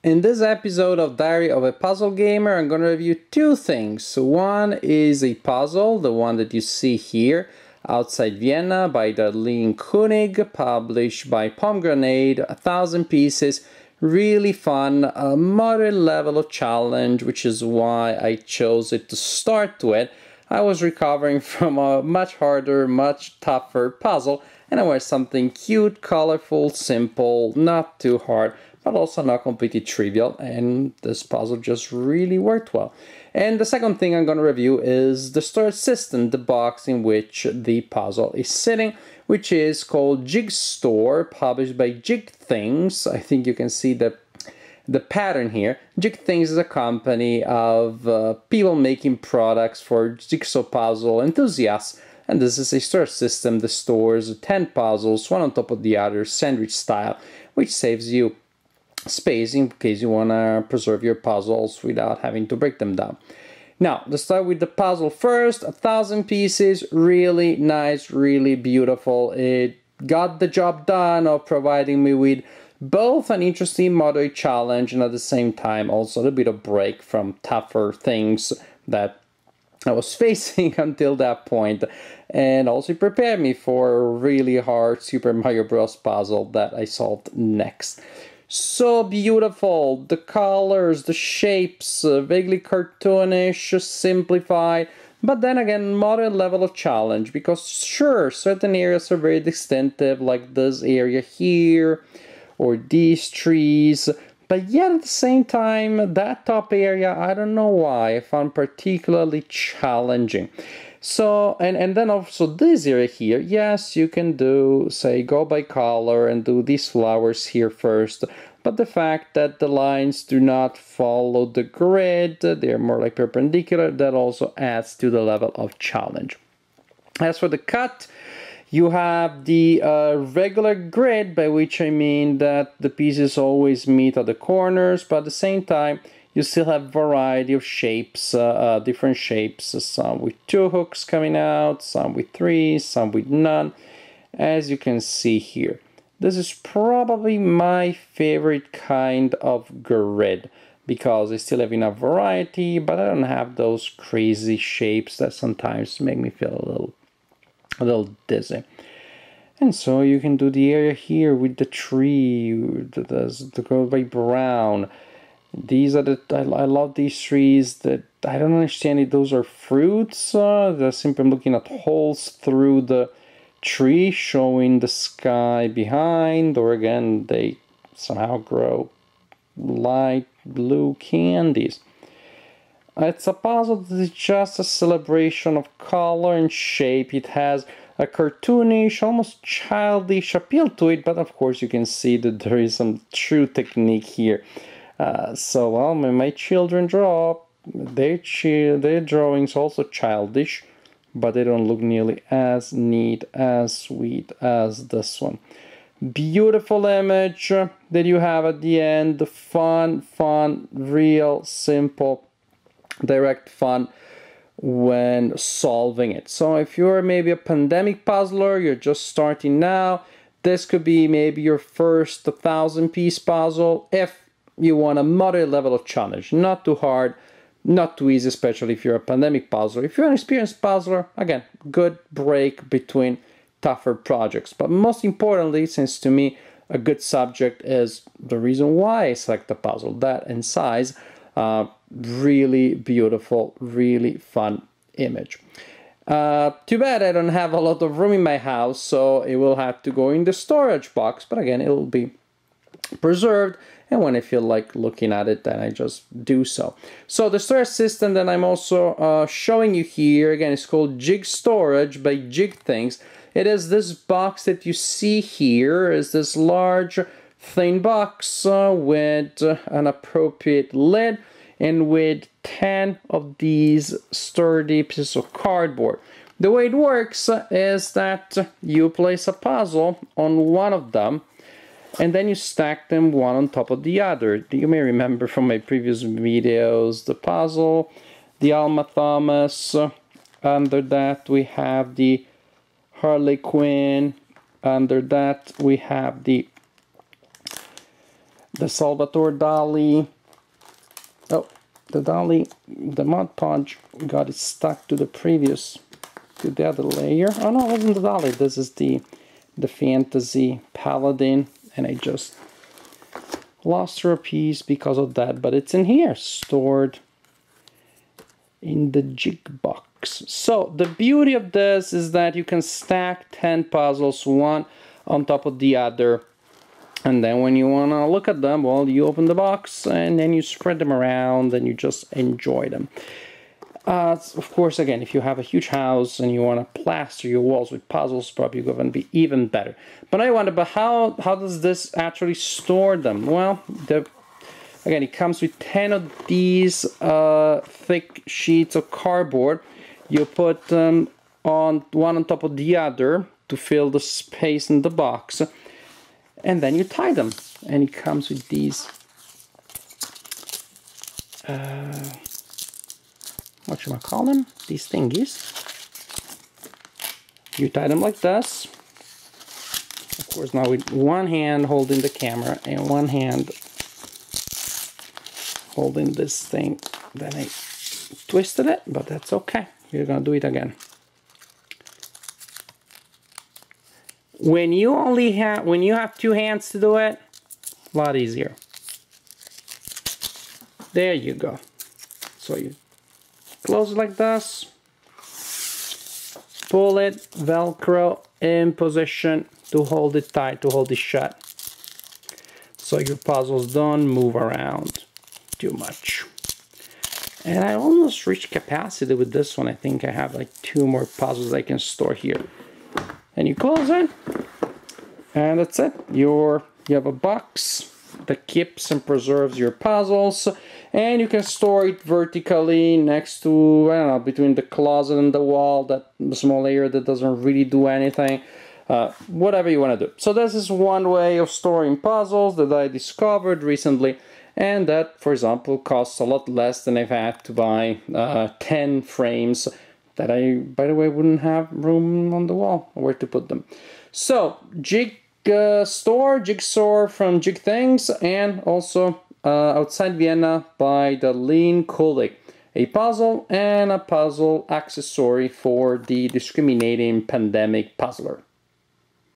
In this episode of Diary of a Puzzle Gamer, I'm going to review two things. One is a puzzle, the one that you see here, Outside Vienna by Darlene Koenig, published by Pomegranate, 1,000 pieces, really fun, a moderate level of challenge, which is why I chose it to start with. I was recovering from a much harder, much tougher puzzle, and I wanted something cute, colorful, simple, not too hard, but also not completely trivial, and this puzzle just really worked well. And the second thing I'm going to review is the storage system, the box in which the puzzle is sitting, which is called Jigstore, published by Jig Things. I think you can see the pattern here. Jig Things is a company of people making products for jigsaw puzzle enthusiasts, and this is a storage system that stores 10 puzzles, one on top of the other, sandwich style, which saves you space in case you want to preserve your puzzles without having to break them down. Now, let's start with the puzzle first. 1,000 pieces, really nice, really beautiful. It got the job done of providing me with both an interesting moderate challenge and at the same time also a little bit of break from tougher things that I was facing until that point, and also prepared me for a really hard Super Mario Bros. Puzzle that I solved next. So beautiful, the colors, the shapes, vaguely cartoonish, simplified, but then again, moderate level of challenge, because sure, certain areas are very distinctive, like this area here, or these trees, but yet at the same time, that top area, I don't know why, I found particularly challenging. So, and then also this area here, yes, you can do, say, go by color and do these flowers here first, but the fact that the lines do not follow the grid, they're more like perpendicular, that also adds to the level of challenge. As for the cut, you have the regular grid, by which I mean that the pieces always meet at the corners, but at the same time, you still have variety of shapes, different shapes, some with 2 hooks coming out, some with 3, some with none, as you can see here. This is probably my favorite kind of grid, because I still have enough variety, but I don't have those crazy shapes that sometimes make me feel a little dizzy. And so you can do the area here with the tree, the go by brown. These are I love these trees that I don't understand if those are fruits. They're simply looking at holes through the tree showing the sky behind, or again, they somehow grow light blue candies. It's a puzzle that is just a celebration of color and shape. It has a cartoonish, almost childish appeal to it, but of course you can see that there is some true technique here. So, well, when my children draw, their drawings also childish, but they don't look nearly as neat, as sweet as this one. Beautiful image that you have at the end. Fun, real, simple, direct fun when solving it. So if you're maybe a pandemic puzzler, you're just starting now, this could be maybe your first 1,000-piece puzzle. If you want a moderate level of challenge, not too hard, not too easy, especially if you're a pandemic puzzler. If you're an experienced puzzler, again, good break between tougher projects. But most importantly, since to me a good subject is the reason why I select the puzzle, that and size, really beautiful, really fun image. Too bad I don't have a lot of room in my house, so it will have to go in the storage box, but again, it will be preserved, and when I feel like looking at it, then I just do so. So the storage system that I'm also showing you here, again, is called Jig Storage by Jig Things. It is this box that you see here, is this large, thin box with an appropriate lid, and with 10 of these sturdy pieces of cardboard. The way it works is that you place a puzzle on one of them, and then you stack them one on top of the other. You may remember from my previous videos the puzzle, the Alma Thomas, under that we have the Harley Quinn, under that we have the the Salvatore Dali. Oh, the Dali, the Mod Podge got it stuck to the previous, to the other layer. Oh no, it wasn't the Dali. This is the Fantasy Paladin, and I just lost her a piece because of that, but it's in here, stored in the jig box. So the beauty of this is that you can stack 10 puzzles one on top of the other, and then when you want to look at them, well, you open the box and then you spread them around and you just enjoy them. Of course, again, if you have a huge house and you want to plaster your walls with puzzles, probably going to be even better. But I wonder, but how does this actually store them? Well, again, it comes with 10 of these thick sheets of cardboard. You put them on one on top of the other to fill the space in the box, and then you tie them. And it comes with these what should I call them? These thingies. You tie them like this. Of course, now with one hand holding the camera and one hand holding this thing. Then I twisted it, but that's okay. We're gonna do it again. When you have two hands to do it, a lot easier. There you go. So you close it like this, pull it, Velcro in position to hold it tight, to hold it shut, so your puzzles don't move around too much. And I almost reached capacity with this one. I think I have like 2 more puzzles I can store here. And you close it, and that's it. You have a box that keeps and preserves your puzzles, and you can store it vertically next to, I don't know, between the closet and the wall, that small area that doesn't really do anything, whatever you want to do. So this is one way of storing puzzles that I discovered recently, and that, for example, costs a lot less than if I had to buy 10 frames that I, by the way, wouldn't have room on the wall where to put them. So, Jigstore from Jig Things, and also outside Vienna by the Lean Kulig, a puzzle and a puzzle accessory for the discriminating pandemic puzzler.